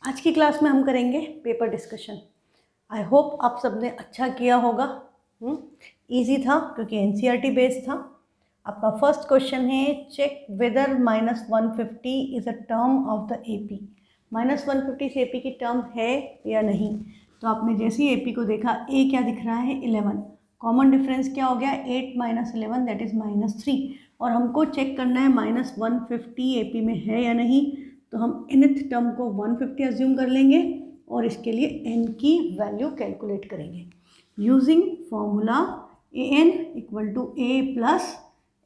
आज की क्लास में हम करेंगे पेपर डिस्कशन। आई होप आप सबने अच्छा किया होगा। इजी था क्योंकि एनसीईआरटी बेस्ड था। आपका फर्स्ट क्वेश्चन है, check whether -150 is a term of the AP. -150 AP की टर्म है या नहीं। तो आपने जैसे ही एपी को देखा, ए क्या दिख रहा है 11, कॉमन डिफरेंस क्या हो गया 8 - 11 दैट इज़ -3। और हमको चेक करना है -150 एपी में है या नहीं। तो हम nth टर्म को 150 अज्यूम कर लेंगे और इसके लिए n की वैल्यू कैलकुलेट करेंगे using formula an equal to a plus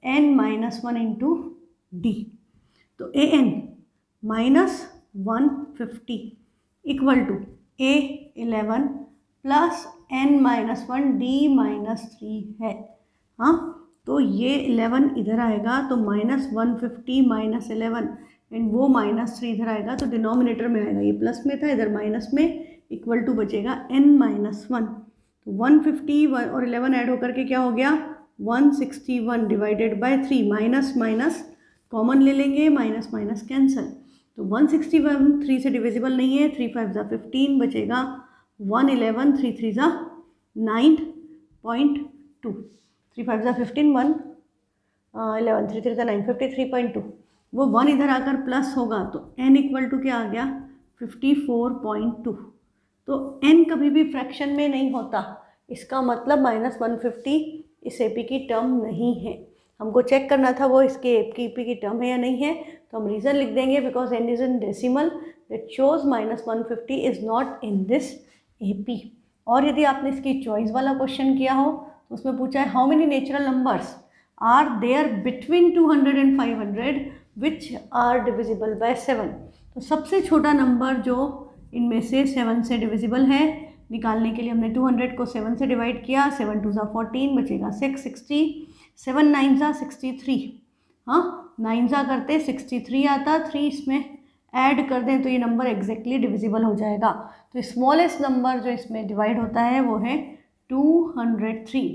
n-1 into d. तो an -150 equal to a 11 plus n-1 d-3 है। हाँ, तो ये 11 इधर आएगा तो -150 - 11 एंड वो -3 इधर आएगा तो डिनोमिनेटर में आएगा। ये प्लस में था, इधर माइनस में, इक्वल टू बचेगा n-1। तो 150 और 11 ऐड होकर के क्या हो गया 161 divided by 3। Minus minus common ले लेंगे, माइनस माइनस कैंसिल। तो 161 3 से डिविजिबल नहीं है, 3 5 = 15 बचेगा 111, 3 3 = 9.2, 3 5 = 15, 1 11, 3 3 = 9, 53.2। वो 1 इधर आकर प्लस होगा तो n इक्वल टू क्या आ गया 54.2। तो n कभी भी फ्रैक्शन में नहीं होता, इसका मतलब -150 इस एपी की टर्म नहीं है। हमको चेक करना था वो इसके एपी की टर्म है या नहीं है। तो हम रीज़न लिख देंगे because n is in decimal that shows -150 is not in this AP. और यदि आपने इसकी चॉइस वाला क्वेश्चन किया हो तो उसमें पूछा है how many natural numbers are there between 200 and 500 which are divisible by 7। तो सबसे छोटा नंबर जो इनमें से 7 से डिविजिबल है, निकालने के लिए हमने 200 को 7 से डिवाइड किया, 7 2 = 14 बचेगा 660, 7 9 = 63। हाँ, 9 करते 63 आता, 3 इसमें ऐड कर दें तो ये नंबर एग्जैक्टली डिविजिबल हो जाएगा। तो स्मॉलेस्ट नंबर जो इसमें डिवाइड होता है वो है 203।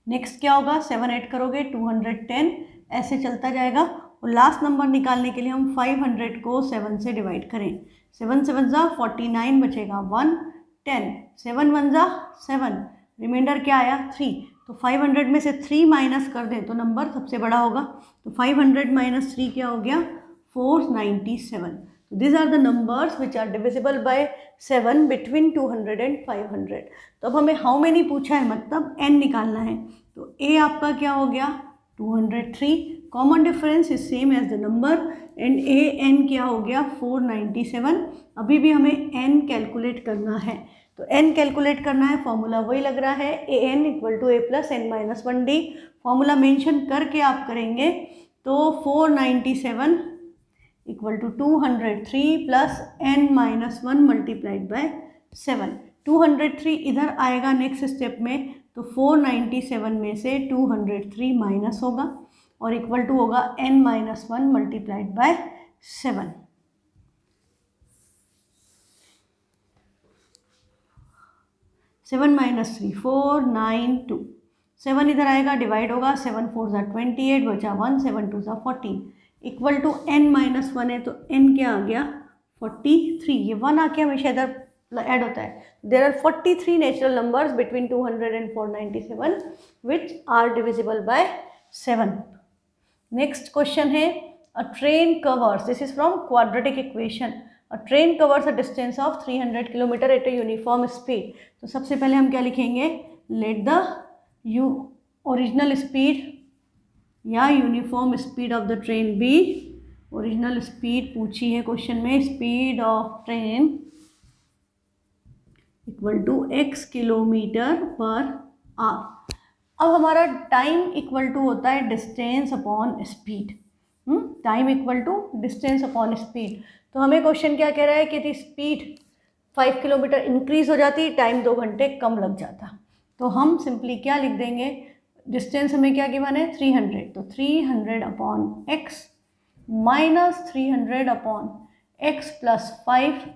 नेक्स्ट क्या होगा, 7 ऐड करोगे 210, ऐसे चलता जाएगा। और लास्ट नंबर निकालने के लिए हम 500 को 7 से डिवाइड करें, 7 7 = 49 बचेगा 110, 7 1 = 7, रिमाइंडर क्या आया 3। तो 500 में से 3 माइनस कर दें तो नंबर सबसे बड़ा होगा। तो 500 - 3 क्या हो गया 497। तो these are the numbers which are divisible by 7 between 200 and 500। तो अब हमें हाउ मेनी पूछा है, मतलब n निकालना है। तो a आपका क्या हो गया 203, common difference is same as the number and an क्या हो गया 497। अभी भी हमें n कैलकुलेट करना है। तो n कैलकुलेट करना है, फॉर्मूला वही लग रहा है an equal to a plus n-1 d। Formula mention करके आप करेंगे तो 497 equal to 203 plus n-1 multiplied by 7। 203 इधर आएगा नेक्स्ट स्टेप में, तो 497 में से 203 माइनस होगा और इक्वल टू होगा n-1 multiplied by 7। Seven minus 3 492, 7 इधर आएगा डिवाइड होगा, 7 4 = 28 बचा 1, 7 2 = 14 इक्वल टू n-1 है तो n क्या आ गया 43। ये 1 आके हमेशा इधर ऐड होता है। There are 43 natural numbers between 200 and 497 which are divisible by 7। Next question है, a train covers, this is from quadratic equation, a train covers a distance of 300 kilometre at a uniform speed. तो सबसे पहले हम क्या लिखेंगे, let the original speed या uniform speed of the train be. Original speed पूछी है question में, speed of train equal to x kilometre per hour. अब हमारा टाइम इक्वल टू होता है distance upon speed. Time equal to distance upon speed. तो हमें क्वेश्चन क्या कह रहा है कि यदि स्पीड 5 किलोमीटर इंक्रीज हो जाती, टाइम 2 घंटे कम लग जाता। तो हम सिंपली क्या लिख देंगे, डिस्टेंस हमें क्या गिवन है 300, तो 300 upon x minus 300 upon x plus 5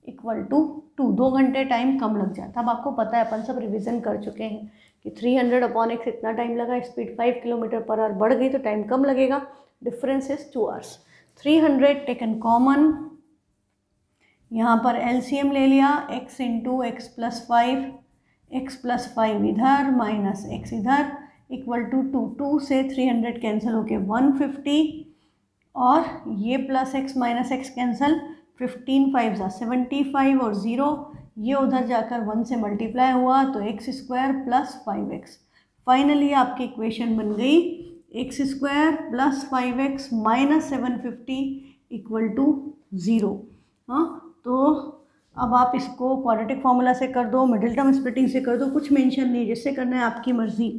equal to 2। 2 घंटे टाइम कम लग जाता। अब आपको पता है, अपन सब रिवीजन कर चुके हैं कि 300 अपॉन x इतना टाइम लगा, स्पीड 5 किलोमीटर पर आवर बढ़ गई तो टाइम कम लगेगा, difference is 2 hours. 300 taken common, यहाँ पर एलसीएम ले लिया, x into x plus 5, x plus 5 इधर माइनस एक्स इधर इक्वल टू 2 से 300 कैंसिल होके 150 और ये plus x minus x cancel, 15 5 ज़ा 75 और 0 ये उधर जाकर 1 से मल्टीप्लाई हुआ तो x square plus 5x। Finally आपकी इक्वेशन बन गई x square plus 5x minus 750 equal to 0। हाँ, तो अब आप इसको क्वाड्रेटिक फार्मूला से कर दो, मिडिल टर्म स्प्लिटिंग से कर दो, कुछ मेंशन नहीं, जिससे करना है आपकी मर्ज़ी।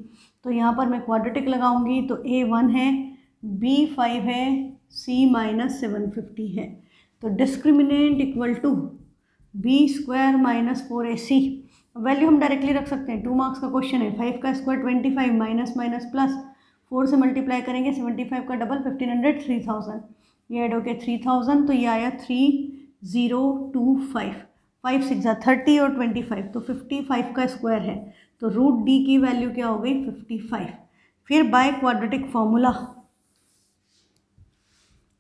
तो यहाँ पर मैं क्वाड्रेटिक लगाऊंगी तो a 1 है, b 5 है, c माइनस 750 है। तो discriminant equal to b square minus 4ac। Value हम डायरेक्टली रख सकते हैं, 2 मार्क्स का क्वेश्चन है। 5 का स्क्वायर 25 माइनस माइनस प्लस 4 से मल्टीप्लाई करेंगे, 75 का डबल 1500 3000, ये ऐड हो गया 3000 तो ये आया 3025। 5 6 ज़ा 30 और 25 तो 55 का स्क्वायर है तो रूट डी की वैल्यू क्या हो गई 55। फिर by quadratic formula,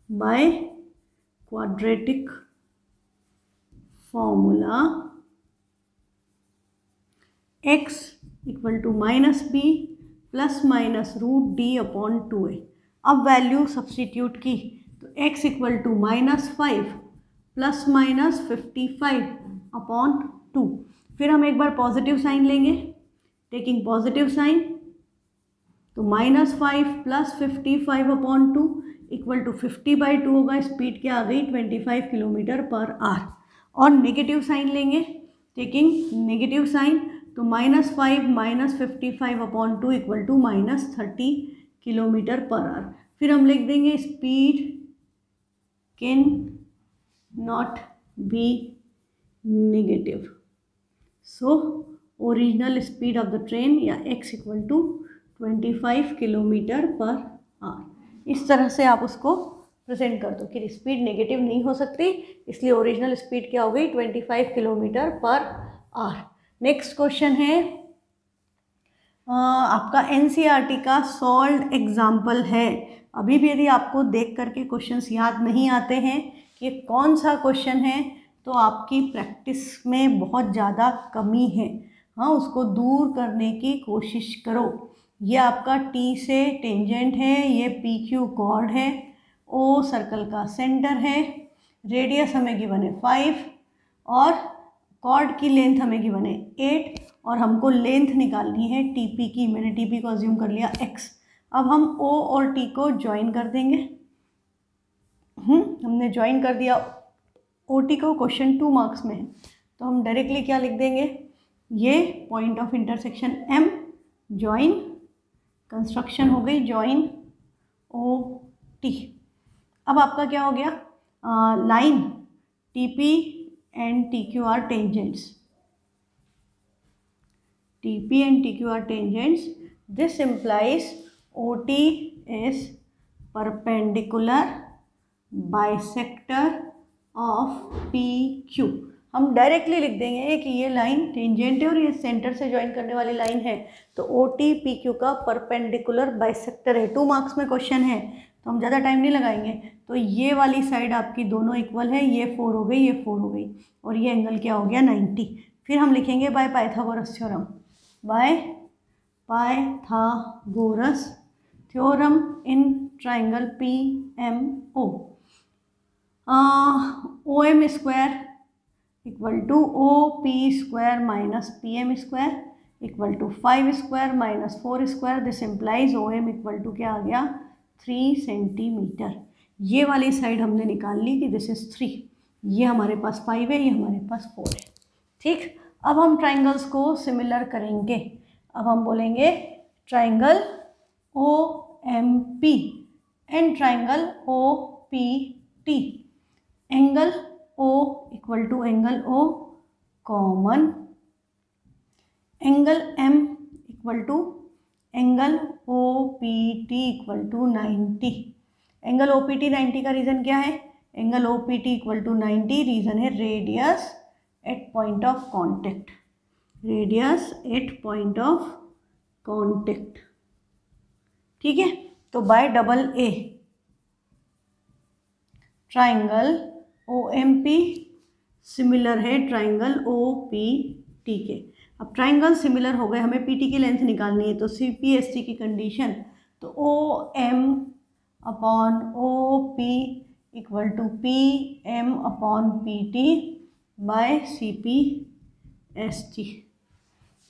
by quadratic formula x equal to minus b plus minus root d upon 2a। अब वैल्यू सब्सटीट्यूट की तो x equal to -5 plus minus 55 upon 2। फिर हम एक बार पॉजिटिव साइन लेंगे, टेकिंग पॉजिटिव साइन तो -5 प्लस 55 अपॉन 2 इक्वल टू 50/2 होगा। स्पीड क्या आ गई 25 किलोमीटर पर आवर। और नेगेटिव साइन लेंगे, टेकिंग नेगेटिव साइन तो -5 minus 55 upon 2 equal to -30 kilometre per hour. फिर हम लिख देंगे speed cannot be negative, so original speed of the train या x equal to 25 kilometre per hour. इस तरह से आप उसको प्रेजेंट कर दो कि स्पीड नेगेटिव नहीं हो सकती, इसलिए ओरिजिनल स्पीड क्या हो गई 25 kilometre per our. Next question है आपका एनसीईआरटी का सॉल्व्ड एग्जाम्पल है। अभी भी यदि आपको देख करके क्वेश्चंस याद नहीं आते हैं कि कौन सा क्वेश्चन है तो आपकी प्रैक्टिस में बहुत ज़्यादा कमी है। हाँ, उसको दूर करने की कोशिश करो। ये आपका टी से टेंजेंट है, ये पी क्यू कॉर्ड है, ओ सर्कल का सेंटर है, रेडियस हमें गिवन है 5 और कॉर्ड की लेंथ हमें गिवन है 8 और हमको लेंथ निकालनी है टीपी की। मैंने टीपी को अज्यूम कर लिया x। अब हम ओ और टी को ज्वाइन कर देंगे। हमने ज्वाइन कर दिया ओ टी को, क्वेश्चन 2 मार्क्स में है तो हम डायरेक्टली क्या लिख देंगे, ये point of intersection M join construction हो गई ज्वाइन ओ टी। अब आपका क्या हो गया, line TP and TQ are tangents. TP and TQ are tangents. This implies OT is perpendicular bisector of PQ। हम डायरेक्टली लिख देंगे कि ये लाइन टेंजेंट है और ये सेंटर से ज्वाइन करने वाली लाइन है तो OT PQ का परपेंडिकुलर बाइसेक्टर है। 2 मार्क्स में क्वेश्चन है तो हम ज़्यादा टाइम नहीं लगाएंगे। तो ये वाली साइड आपकी दोनों इक्वल है, ये 4 हो गई, ये 4 हो गई और ये एंगल क्या हो गया 90। फिर हम लिखेंगे by Pythagoras theorem, by Pythagoras theorem in triangle PMO। OM square equal to OP square minus PM square equal to 5 square minus 4 square. This implies OM equal to क्या आ गया 3 सेंटीमीटर। ये वाली साइड हमने निकाल ली कि दिस इज 3, ये हमारे पास 5 है, ये हमारे पास 4 है। ठीक, अब हम ट्राइंगल्स को सिमिलर करेंगे। अब हम बोलेंगे triangle OMP and triangle OPT। Angle O equal to angle O common, angle M equal to angle OPT equal to 90। Angle OPT 90 का रीज़न क्या है, angle OPT equal to 90 reason है radius at point of contact, radius at point of contact. ठीक है, तो by double A triangle OMP similar है triangle O P T के। अब ट्राइंगल सिमिलर हो गए, हमें पी टी की लेंथ निकालनी है, तो सी पी एस टी की कंडीशन, तो O M upon O P equal to P M upon P T by C P S T.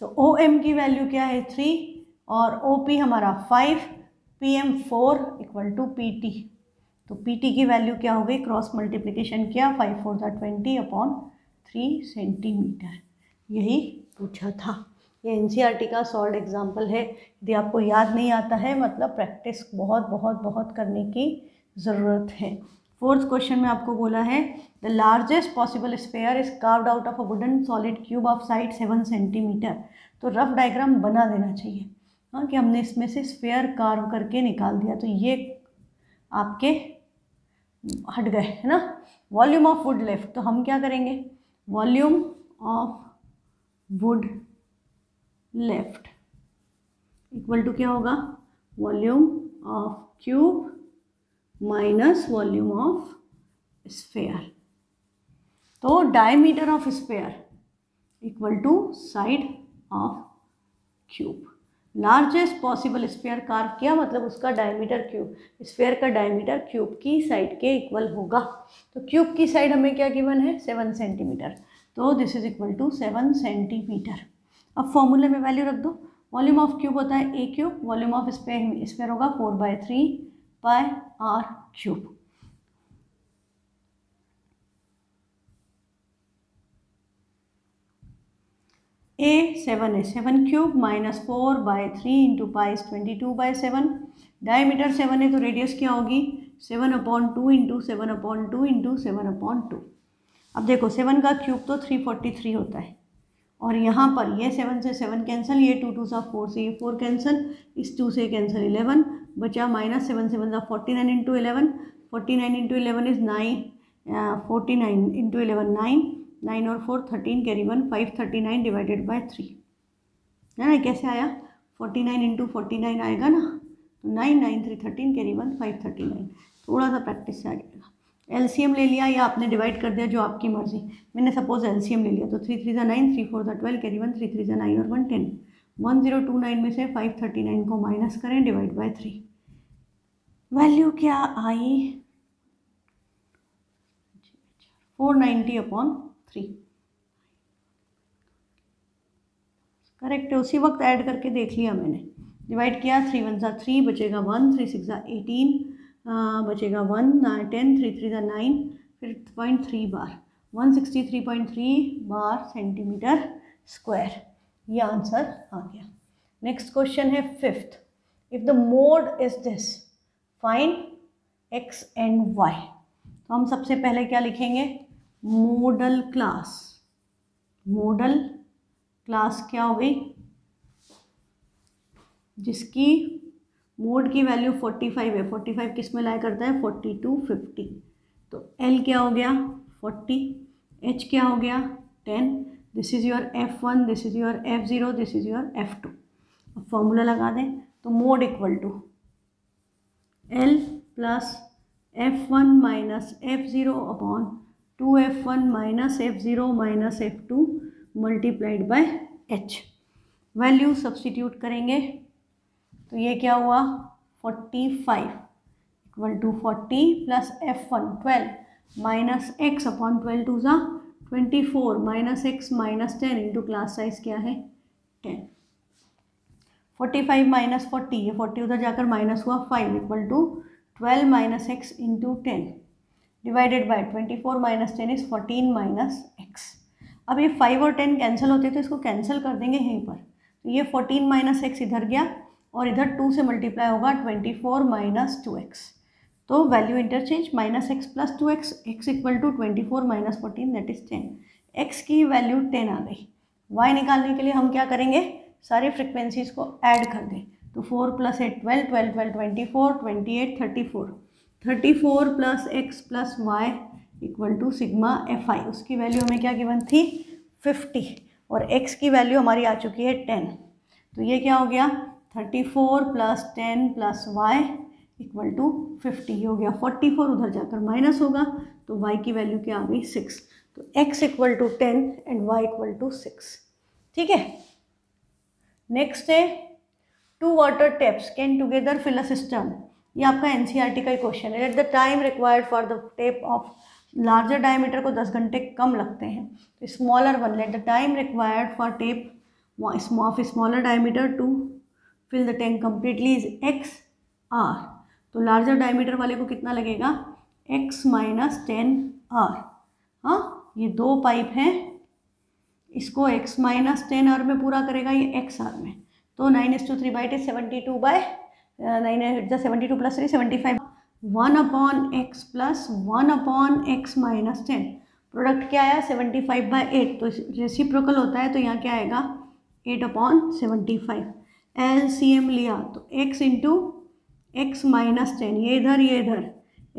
तो ओ एम की वैल्यू क्या है 3 और ओ पी हमारा 5, P M 4 equal to P T. तो P T की वैल्यू क्या हो गई, क्रॉस मल्टीप्लिकेशन किया, 5 4 20 अपॉन 3 सेंटीमीटर। यही पूछा था। ये एनसीईआरटी का सॉल्व एग्जाम्पल है। यदि आपको याद नहीं आता है मतलब प्रैक्टिस बहुत बहुत बहुत करने की ज़रूरत है। फोर्थ क्वेश्चन में आपको बोला है the largest possible sphere is carved out of a wooden solid cube of side 7 centimetre. तो रफ डायग्राम बना देना चाहिए, हाँ, कि हमने इसमें से स्फेयर कार्व करके निकाल दिया। तो ये आपके हट गए है ना। वॉल्यूम ऑफ वुड लेफ्ट, तो हम क्या करेंगे, volume of wood left equal to क्या होगा, volume of cube minus volume of sphere. तो diameter of sphere equal to side of cube. Largest possible sphere carve किया मतलब उसका डायमीटर क्यूब, स्फेयर का डायमीटर क्यूब की साइड के equal होगा। तो क्यूब की साइड हमें क्या गिवन है 7 सेंटीमीटर, तो this is equal to 7 centimetre. अब फॉर्मूले में वैल्यू रख दो, वॉल्यूम ऑफ क्यूब होता है ए क्यूब, वॉल्यूम ऑफ स्फेयर होगा 4/3 बाय आर क्यूब। ए 7 है, 7 cube minus 4/3 into pi is 22/7। Diameter 7 है तो रेडियस क्या होगी 7/2 इंटू 7/2 इंटू 7/2। अब देखो 7 का क्यूब तो 343 होता है, और यहाँ पर ये 7 से 7 कैंसिल, ये 2 2 4 से ये 4 कैंसिल, इस 2 से कैंसिल 11 बचा, minus 7 7 49 into 11, 49 into 11 is 9, 49 into 11 9, 9 और 4 13 कैरी 1, 539 डिवाइडेड बाय 3 है ना। कैसे आया 49 इंटू 49 आएगा ना, तो 9 9 3 13 कैरी 1 539। थोड़ा सा प्रैक्टिस से आ जाएगा। एलसीएम ले लिया या आपने डिवाइड कर दिया, जो आपकी मर्जी। मैंने सपोज एलसीएम ले लिया, तो 3 3 9, 3 4 12 कैरी 1, 3 3 9 और 1 10। 1029 में से 539 को माइनस करें, डिवाइड बाय 3, वैल्यू क्या आई 490/3। करेक्ट है, उसी वक्त ऐड करके देख लिया मैंने, डिवाइड किया, 3 1 3 बचेगा 1, 3 6 18 बचेगा 1 10, 3 3 9, फिर 0.3 बार, 163.3 बार सेंटीमीटर स्क्वायर। ये आंसर आ गया। नेक्स्ट क्वेश्चन है fifth, if the mode is this find x and y. तो हम सबसे पहले क्या लिखेंगे, मोडल क्लास। मोडल क्लास क्या हो गई, जिसकी मोड की वैल्यू 45 है। 45 किस में लाया करता है 40 to 50। तो L क्या हो गया 40, H क्या हो गया 10, this is your F1, this is your F0, this is your F2। अब फॉर्मूला लगा दें, तो mode equal to L plus F1 minus F0 upon 2F1 minus F0 minus F2 multiplied by H। Value substitute करेंगे तो ये क्या हुआ 45 equal to 40 plus F1 12 minus x upon 12 2 ज़ा 24 minus x minus 10 into class size क्या है 10। 45 minus 40, ये 40 उधर जाकर माइनस हुआ 5 equal to 12 minus x into 10 divided by 24 minus 10 is 14 minus x. अब ये 5 और 10 कैंसिल होते तो इसको कैंसिल कर देंगे यहीं पर, तो ये 14 माइनस एक्स इधर गया और इधर 2 से मल्टीप्लाई होगा 24 माइनस 2x। तो value interchange, minus x plus 2x, x equal to 24 minus 14 that is 10। x की वैल्यू 10 आ गई। y निकालने के लिए हम क्या करेंगे, सारे फ्रिक्वेंसीज को ऐड कर दें। तो 4 plus 8 12, 12 12 24, 28 34, 34 plus x plus y equal to sigma fi। उसकी वैल्यू हमें क्या गिवन थी 50 और x की वैल्यू हमारी आ चुकी है 10। तो ये क्या हो गया 34 plus 10 plus y equal to 50 हो गया। 44 उधर जाकर माइनस होगा तो y की वैल्यू क्या आ गई 6। तो x equal to 10 and y equal to 6। ठीक है, नेक्स्ट है 2 water taps can together fill a cistern. ये आपका एनसीईआरटी का ही क्वेश्चन है। At the time required for the tap of larger diameter को 10 घंटे कम लगते हैं। तो smaller one, let the time required for tap of smaller diameter to fill the tank completely is x r। तो लार्जर डायमीटर वाले को कितना लगेगा, x माइनस 10 r। हाँ, ये 2 पाइप हैं, इसको x माइनस 10 r में पूरा करेगा, ये x r में। तो 9:3 is 72 by 9 72 plus 3 75 1 upon x plus 1 upon x minus 10। Product क्या आया 75/8, तो रेसिप्रोकल होता है तो यहाँ क्या आएगा 8/75। एलसीएम लिया तो x इंटू एक्स माइनस 10, ये इधर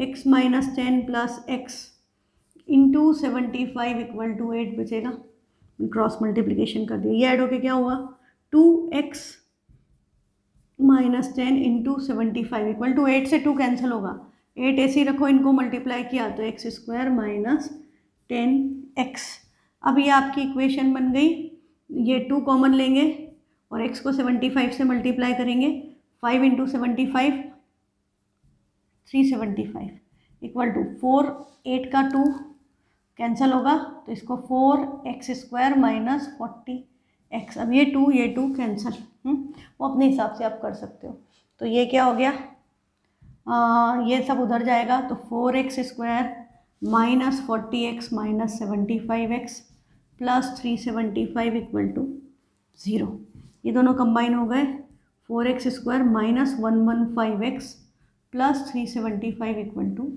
x minus 10 plus x into 75 equal to 8 बचेगा। क्रॉस मल्टीप्लिकेशन कर दिया, ये ऐड होके क्या हुआ 2x minus 10 into 75 equal to 8 से 2 कैंसिल होगा, 8 ऐसे ही रखो, इनको मल्टीप्लाई किया तो एक्स स्क्वायर माइनस 10x। अब ये आपकी इक्वेशन बन गई। ये 2 कॉमन लेंगे और x को 75 से मल्टीप्लाई करेंगे, 5 इंटू 75 375 इक्वल टू 4, 8 का 2 कैंसिल होगा तो इसको 4x स्क्वायर माइनस 40x। अब ये 2 कैंसिल, वो अपने हिसाब से आप कर सकते हो। तो ये क्या हो गया, ये सब उधर जाएगा तो 4x square minus 40x minus 75x plus 375 equal to 0। ये दोनों कंबाइन हो गए, 4x square minus 115x plus 375 equal to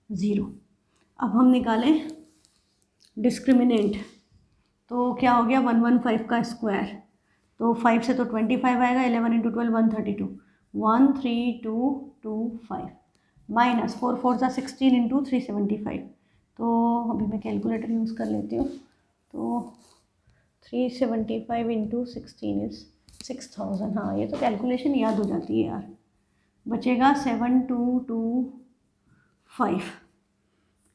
0। अब हम निकालें डिस्क्रिमिनेंट, तो क्या हो गया 115 का स्क्वायर, तो 5 से तो 25 आएगा, 11 इंटू 12 132 13225 माइनस 4 4 सा 16 इंटू 375। तो अभी मैं कैलकुलेटर यूज़ कर लेती हूँ, तो 375 इंटू 16 इज़ 6000। हाँ, ये तो कैलकुलेशन याद हो जाती है यार। बचेगा 7225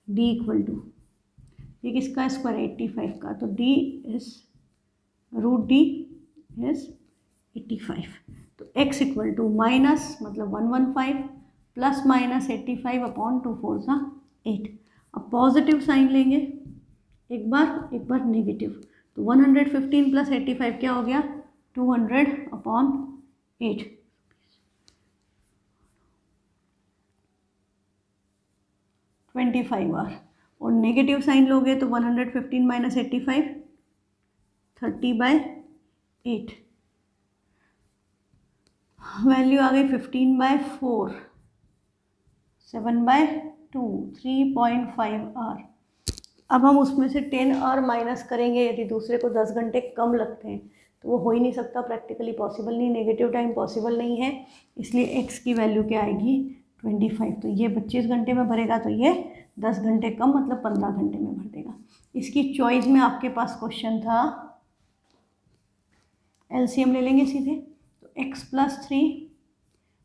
डी इक्वल टू, ये किसका स्क्वायर 85 का, तो D is root D is 85। तो x इक्वल टू माइनस मतलब 115 प्लस माइनस 85 अपॉन 2 4 सा 8। अब पॉजिटिव साइन लेंगे, एक बार नेगेटिव, तो 115 प्लस 85 क्या हो गया 200 अपॉन 8। 25 बार, और नेगेटिव साइन लोगे तो 115 माइनस 85 30/8। वैल्यू आ गई 15/4 7/2 3.5 r। अब हम उसमें से 10 r माइनस करेंगे, यदि दूसरे को 10 घंटे कम लगते हैं तो वो हो ही नहीं सकता, प्रैक्टिकली पॉसिबल नहीं, नेगेटिव टाइम पॉसिबल नहीं है, इसलिए x की वैल्यू क्या आएगी 25। तो ये 25 घंटे में भरेगा, तो ये 10 घंटे कम मतलब 15 घंटे में भर देगा। इसकी चॉइस में आपके पास क्वेश्चन था, एलसीएम ले लेंगे सीधे, तो x plus 3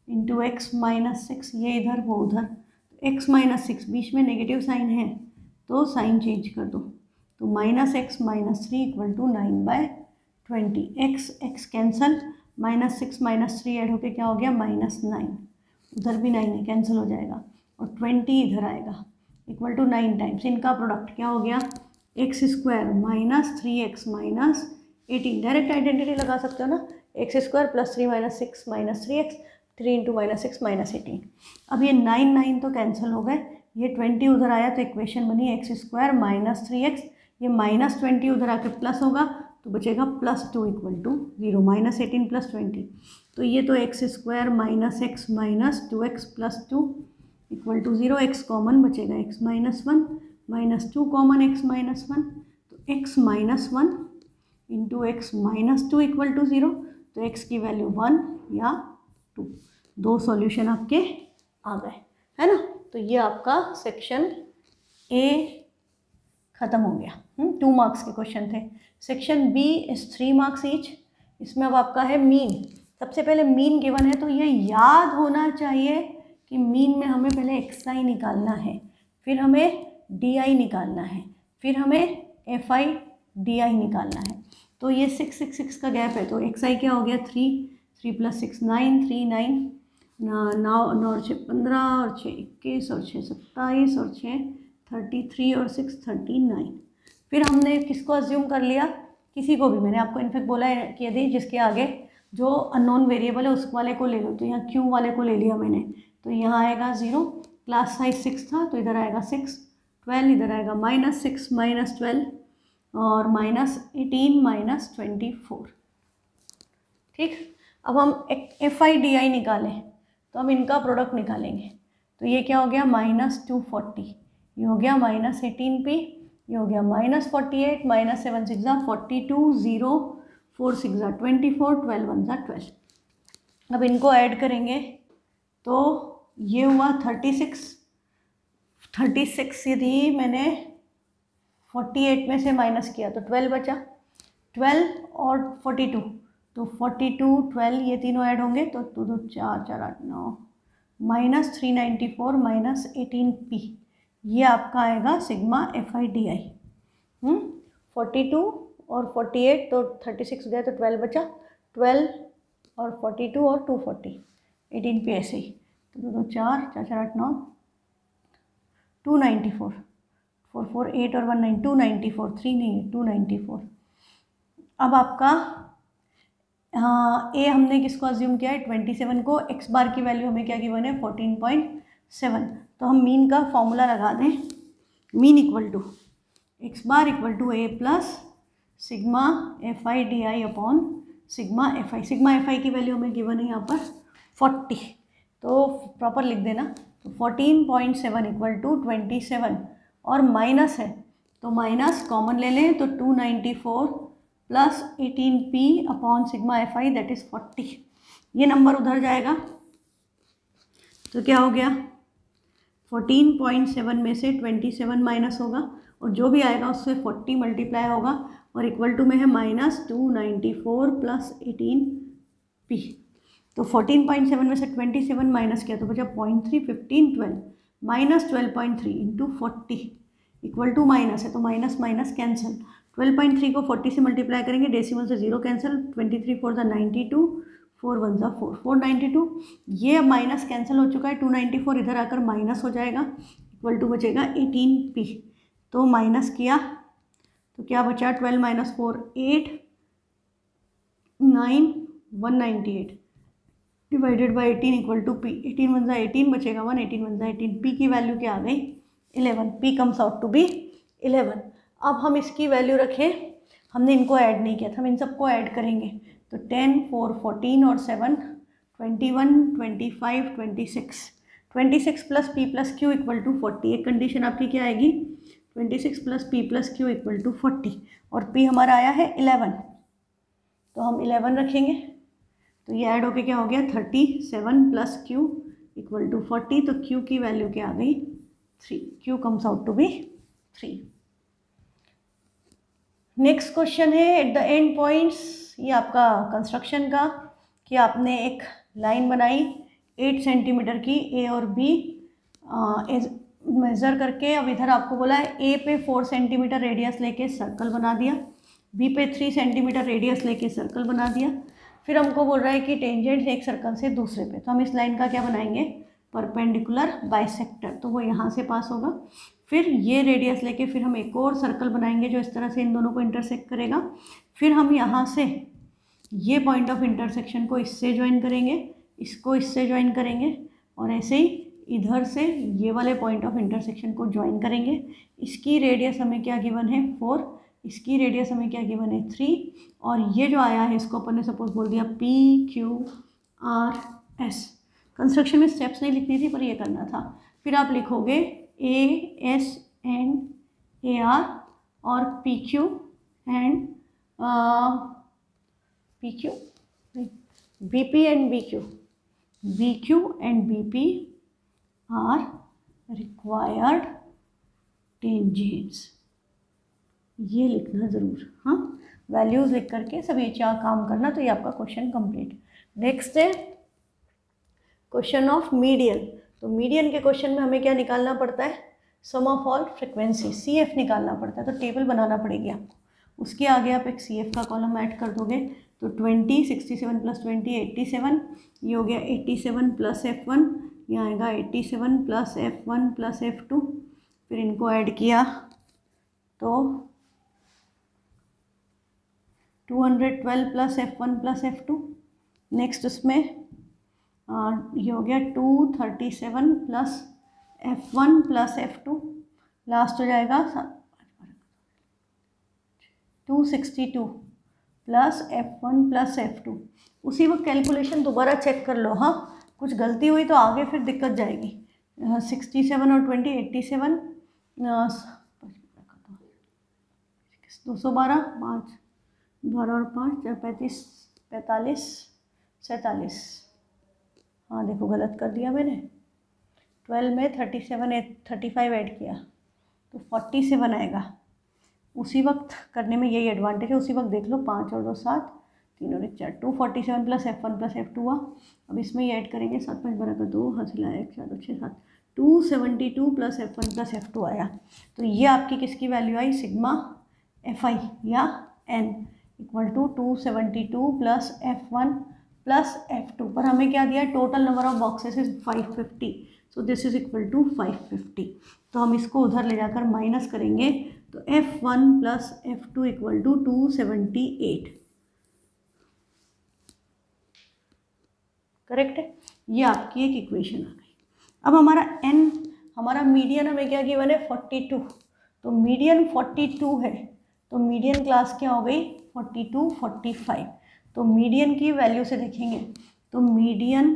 into x minus 6, ये इधर वो उधर, x माइनस 6 बीच में नेगेटिव साइन है तो साइन चेंज कर दो, तो minus x minus 3 equal to 9/20। x cancel, minus 6 minus 3 add होके क्या हो गया -9, उधर भी 9 है कैंसिल हो जाएगा, और 20 इधर आएगा इक्वल टू 9 टाइम्स, इनका प्रोडक्ट क्या हो गया x square minus 3x minus 18। Direct identity लगा सकते हो ना, x square plus 3 minus 6 minus 3x, 3 into minus 6 minus 18। अब ये 9 तो कैंसिल हो गए, ये 20 उधर आया तो इक्वेशन बनी एक्स स्क्वायर माइनस 3x, ये माइनस 20 उधर आके प्लस होगा तो बचेगा +2 इक्वल टू 0, माइनस 18 प्लस 20, तो ये तो x square minus x minus 2x plus 2 equal to 0, x common बचेगा x minus 1 minus 2 common x minus 1, तो x minus 1 into x minus 2 equal to 0, तो x की वैल्यू 1 या 2। 2 सॉल्यूशन आपके आ गए, है ना। तो ये आपका सेक्शन A ख़त्म हो गया। 2 मार्क्स के क्वेश्चन थे। Section B is 3 marks each. इसमें अब आपका है मीन। सबसे पहले मीन गिवन है तो ये याद होना चाहिए कि मीन में हमें पहले xi निकालना है, फिर हमें di निकालना है, फिर हमें FI/DI निकालना है। तो ये 6 6 6 का गैप है, तो XI क्या हो गया 3, 3 + 6 9, 3 9 9 और 6 15 और 6 21 और 6 27 और 6 33 और 6 39। फिर हमने किसको अज्यूम कर लिया, किसी को भी, मैंने आपको इनफेक्ट बोला है कि यदि जिसके आगे जो अननोन वेरिएबल है उस वाले को ले लो, तो यहाँ Q वाले को ले लिया मैंने, तो यहाँ आएगा 0, क्लास साइज 6 था तो इधर आएगा 6, 12 इधर आएगा -6 -12 और -18 -24। ठीक, अब हम FI/DI निकालें तो हम इनका प्रोडक्ट निकालेंगे। तो ये क्या हो गया -240, ये हो गया -18p, ये हो गया -48 -7 6 42 0 4 6 24 12 1 12। अब इनको ऐड करेंगे तो ये हुआ 36 यदि मैंने 48 में से माइनस किया तो 12 बचा, 12 और 42, तो 42 12 ये तीनों ऐड होंगे तो 2 2 4 4 8 9 -394 -18p, ये आपका आएगा सिग्मा FI/DI। 42 और 48 तो 36 गया तो 12 बचा, 12 और 42 और 240 18p ऐसे ही, तो 2 2 4 4 4 8 9 294 4 4 8 और 1 9 294 3 नहीं है 294। अब आपका ए हमने किसको अज्यूम किया है 27 को, एक्स बार की वैल्यू हमें क्या गिवन है 14.7, तो हम मीन का फॉर्मूला लगा दें, mean equal to x bar equal to a plus sigma FI/DI upon sigma FI। Sigma FI की वैल्यू हमें गिवन है यहाँ पर 40, तो प्रॉपर लिख देना, तो 14.7 इक्वल टू 27 और माइनस है तो माइनस कॉमन ले लें तो 294 plus 18p upon sigma FI that is 40। ये नंबर उधर जाएगा तो क्या हो गया 14.7 में से 27 माइनस होगा और जो भी आएगा उससे 40 मल्टीप्लाई होगा और इक्वल टू में है -294 प्लस 18p। तो 14.7 में से 27 माइनस किया तो बचा 0.3 15 12 -12.3 इंटू 40 इक्वल टू माइनस है तो माइनस माइनस कैंसिल, 12.3 को 40 से मल्टीप्लाई करेंगे, डेसिमल से 0 कैंसिल, 23 4 92 4 1 4 492, ये अब माइनस कैंसिल हो चुका है, 294 इधर आकर माइनस हो जाएगा, इक्वल टू बचेगा 18p। तो माइनस किया तो क्या बचा 12 - 4 8 9 198 divided by 18 equal to p, 18 1 18 बचेगा 1, 18 1 18, p की वैल्यू क्या आ गई 11, p comes out to be 11। अब हम इसकी वैल्यू रखें, हमने इनको ऐड नहीं किया था, हम इन सबको ऐड करेंगे तो 10 4 14 और 7 21 25 26 plus p plus q equal to 40। एक कंडीशन आपकी क्या आएगी 26 plus p plus q equal to 40 और p हमारा आया है 11, तो हम 11 रखेंगे तो ये ऐड होके क्या हो गया 37 प्लस q इक्वल टू 40, तो q की वैल्यू क्या आ गई 3, q comes out to be 3। Next question है एट द एंड पॉइंट्स, ये आपका कंस्ट्रक्शन का कि आपने एक लाइन बनाई 8 सेंटीमीटर की ए और बी मेज़र करके, अब इधर आपको बोला है ए पे 4 सेंटीमीटर रेडियस लेके सर्कल बना दिया, बी पे 3 सेंटीमीटर रेडियस लेके सर्कल बना दिया, फिर हमको बोल रहा है कि टेंजेंट एक सर्कल से दूसरे पे, तो हम इस लाइन का क्या बनाएंगे परपेंडिकुलर बाइसेक्टर, तो वो यहाँ से पास होगा, फिर ये रेडियस लेके फिर हम एक और सर्कल बनाएंगे जो इस तरह से इन दोनों को इंटरसेक्ट करेगा, फिर हम यहाँ से ये पॉइंट ऑफ इंटरसेक्शन को इससे ज्वाइन करेंगे, इसको इससे ज्वाइन करेंगे और ऐसे ही इधर से ये वाले पॉइंट ऑफ इंटरसेक्शन को ज्वाइन करेंगे। इसकी रेडियस हमें क्या गिवन है 4, इसकी रेडियस हमें क्या गिवन है 3, और ये जो आया है इसको अपन ने सपोज बोल दिया PQRS। कंस्ट्रक्शन में स्टेप्स नहीं लिखनी थी पर ये करना था, फिर आप लिखोगे AS एंड AR और PQ and BP and BQ and BP are required tangents, ये लिखना ज़रूर, हाँ वैल्यूज़ लिख करके सब ये चार काम करना, तो ये आपका क्वेश्चन कंप्लीट। नेक्स्ट है क्वेश्चन ऑफ मीडियन, तो मीडियन के क्वेश्चन में हमें क्या निकालना पड़ता है सम ऑफ ऑल फ्रिक्वेंसी, CF निकालना पड़ता है, तो टेबल बनाना पड़ेगी आपको। उसके आगे आप एक CF का कॉलम ऐड कर दोगे, तो 20, 67 प्लस 20 87, ये हो गया 87 प्लस F1, यहाँ आएगा 87 प्लस F1 प्लस F2, फिर इनको ऐड किया तो 212 plus F1 plus F2। Next उसमें ये हो गया 237 plus F1 plus F2, last हो जाएगा 262 प्लस F1 प्लस F2। उसी वक्त कैलकुलेशन दोबारा चेक कर लो, हाँ कुछ गलती हुई तो आगे फिर दिक्कत जाएगी। 67 और 20 87, 212, 5 12 और 5 35 45 47, हाँ देखो गलत कर दिया मैंने, 12 में 35 ऐड किया तो 47 आएगा। उसी वक्त करने में यही एडवांटेज है, उसी वक्त देख लो, 5 और 2 7, 3 और 1 4, 247 प्लस F1 प्लस F2 हुआ। अब इसमें ये ऐड करेंगे, 7 5 12 का 2, हासिल आया 1 4 2 6 7, 272 प्लस F1 प्लस F2 आया। तो ये आपकी किसकी वैल्यू आई, सिग्मा Fi या N equal to 272 plus F1 plus F2, पर हमें क्या दिया, total number of boxes is 550, so this is equal to 550। तो हम इसको उधर ले जाकर माइनस करेंगे, तो F1 plus F2 equal to 278, correct है। ये आपकी एक इक्वेशन आ गई। अब हमारा n, हमारा मीडियन हमें क्या गिवन है, 42, तो मीडियन 42 है, तो मीडियन क्लास क्या हो गई, 42 45। तो मीडियन की वैल्यू से देखेंगे तो मीडियन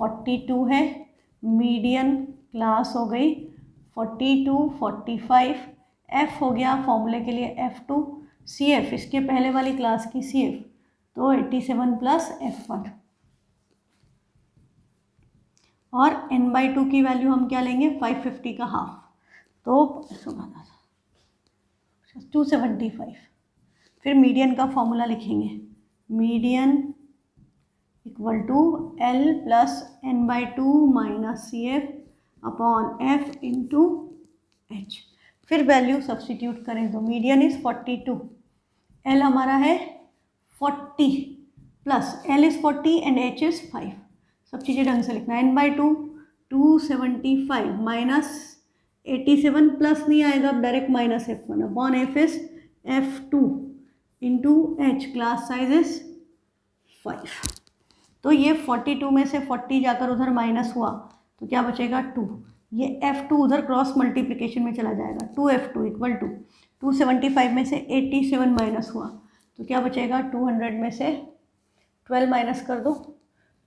42 है, मीडियन क्लास हो गई 42 45, F हो गया फॉर्मूले के लिए F2, CF इसके पहले वाली क्लास की CF तो 87 प्लस F1, और n/2 की वैल्यू हम क्या लेंगे, 550 का हाफ, तो 275। फिर मीडियन का फॉर्मूला लिखेंगे, median equal to L plus n/2 minus CF upon F into H। फिर वैल्यू सब्सटीट्यूट करें तो मीडियन इज 42, L हमारा है 40 plus L is 40 and H is 5, सब चीज़ें ढंग से लिखना है। n/2 275 माइनस 87 प्लस नहीं आएगा, अब direct minus F1 upon F is F2 into H, class size is 5। तो ये 42 में से 40 जाकर उधर माइनस हुआ तो क्या बचेगा 2, ये F2 उधर क्रॉस मल्टीप्लिकेशन में चला जाएगा, 2F2 इक्वल टू 275 में से 87 माइनस हुआ तो क्या बचेगा, 200 में से 12 माइनस कर दो,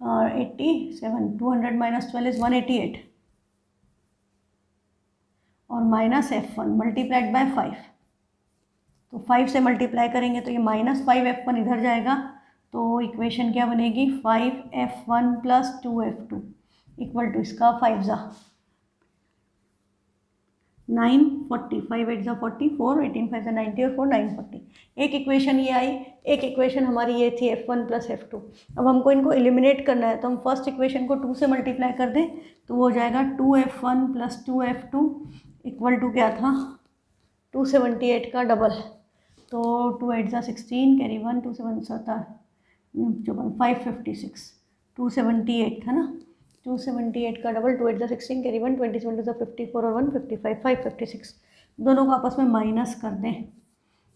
87, 200 माइनस 12 इज 188, और माइनस F1 मल्टीप्लाइड बाय 5, तो 5 से मल्टीप्लाई करेंगे तो ये माइनस 5F1 इधर जाएगा, तो इक्वेशन क्या बनेगी, 5F1 plus 2F2 equal to इसका 5 जा 9 40, 5 8 जा 40, 4 18 5 जा 90 और 4 9 40। एक इक्वेशन ये आई, एक इक्वेशन हमारी ये थी F1 प्लस F2। अब हमको इनको एलिमिनेट करना है, तो हम फर्स्ट इक्वेशन को 2 से मल्टीप्लाई कर दें तो वो हो जाएगा 2F1 plus 2F2 equal to क्या था, 278 का डबल, तो 2 8 जा 16 कैरी 1, 2 7 556, 278 था ना, 278 का डबल, 2 8 जा 16 कैरी 1, 27 जा 54 और 1 55, 556। दोनों को आपस में माइनस कर दें,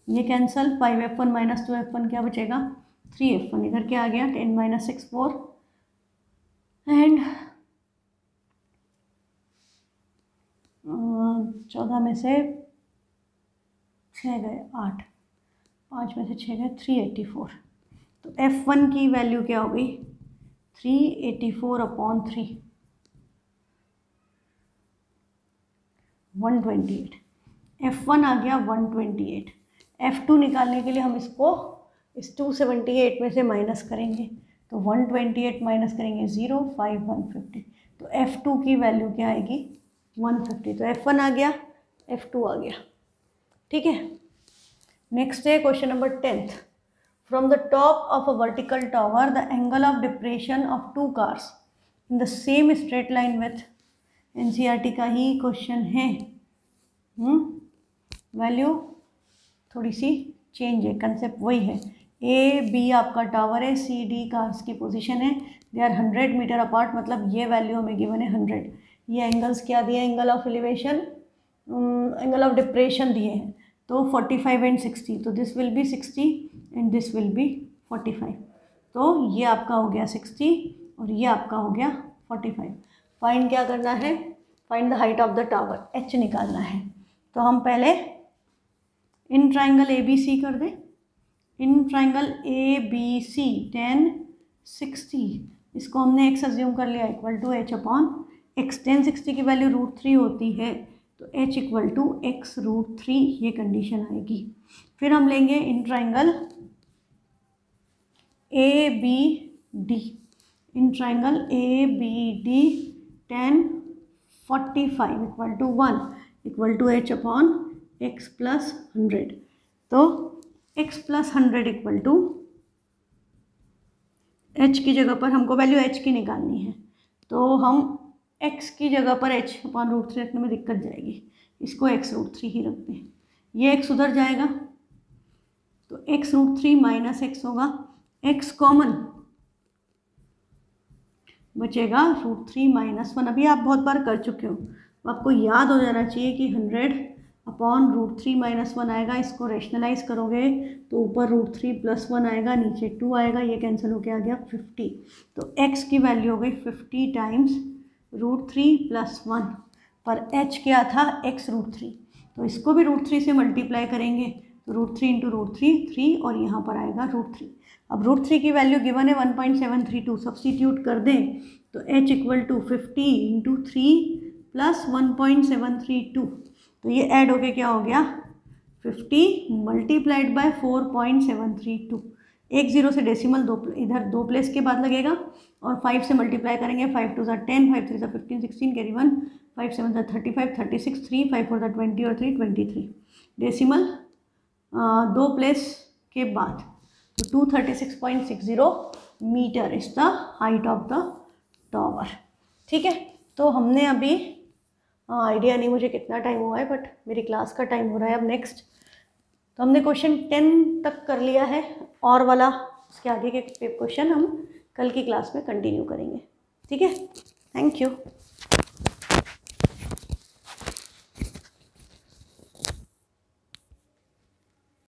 ये कैंसल, 5F1 माइनस 2F1 क्या बचेगा, 3F1, इधर क्या आ गया 10 माइनस 6 4 एंड 14 में से 6 गए 8, 5 में से 6 गए 384। तो F1 की वैल्यू क्या हो गई, 384 अपॉन 3 128, F1 आ गया 128। F2 निकालने के लिए हम इसको इस 278 में से माइनस करेंगे, तो 128 माइनस करेंगे 0 5 150, तो F2 की वैल्यू क्या आएगी 150। तो F1 आ गया, F2 आ गया, ठीक है। नेक्स्ट है question number 10th। From the top of a vertical tower the angle of depression of 2 cars in the same straight line with NCERT का ही क्वेश्चन है। वैल्यू थोड़ी सी चेंज है, कंसेप्ट वही है। ए बी आपका टावर है, सी डी कार्स की पोजीशन है, दे आर 100 मीटर अपार्ट, मतलब ये वैल्यू हमें गिवन है 100। ये एंगल्स क्या दिए, angle of elevation, angle of depression दिए हैं, तो 45 एंड 60, तो this will be 60 and this will be 45। तो ये आपका हो गया 60 और ये आपका हो गया 45। फाइंड क्या करना है, find the height of the tower, H निकालना है। तो हम पहले इन ट्राइंगल ए बी सी कर दें। इन ट्राइंगल ए बी सी 10 60, इसको हमने एक्स अज्यूम कर लिया equal to H upon x. 10 60 की वैल्यू √3 होती है, तो एच इक्वल टू एक्स √3 ये कंडीशन आएगी। फिर हम लेंगे in triangle A B D. In triangle A B D 10 45 equal to 1 equal to H upon x plus 100। तो x plus 100 equal to h की जगह पर हमको वैल्यू h की निकालनी है, तो हम x की जगह पर h अपॉन √3 रखने में दिक्कत जाएगी, इसको x √3 ही रखते हैं। ये x उधर जाएगा तो x √3 माइनस x होगा, x कॉमन बचेगा √3 माइनस 1। अभी आप बहुत बार कर चुके हो, आपको याद हो जाना चाहिए कि 100 अपॉन √3 माइनस 1 आएगा। इसको रेशनलाइज करोगे तो ऊपर √3 प्लस 1 आएगा, नीचे 2 आएगा, ये कैंसिल होके आ गया 50। तो x की वैल्यू हो गई 50 टाइम्स √3 प्लस 1, पर h क्या था x √3, तो इसको भी √3 से मल्टीप्लाई करेंगे तो √3 इंटू √3 3 और यहाँ पर आएगा √3। अब √3 की वैल्यू गिवन है 1.732, सब्सटीट्यूट कर दें तो h equal to 50 into 3 plus 1.732, तो ये ऐड होके क्या हो गया 50 मल्टीप्लाइड बाय 4.732। एक जीरो से डेसिमल इधर 2 प्लेस के बाद लगेगा और 5 से मल्टीप्लाई करेंगे, 5 2 10, 5 3 15 16, कैरी 1, 5 7 35 36, 3 5 4 20 और 3 23। डेसिमल 2 प्लेस के बाद, तो 236.60 metre is the height of the tower. ठीक है, तो हमने अभी आइडिया नहीं मुझे कितना टाइम हुआ है, बट मेरी क्लास का टाइम हो रहा है अब नेक्स्ट। तो हमने क्वेश्चन 10 तक कर लिया है, और वाला उसके आगे के क्वेश्चन हम कल की क्लास में कंटिन्यू करेंगे। ठीक है, थैंक यू।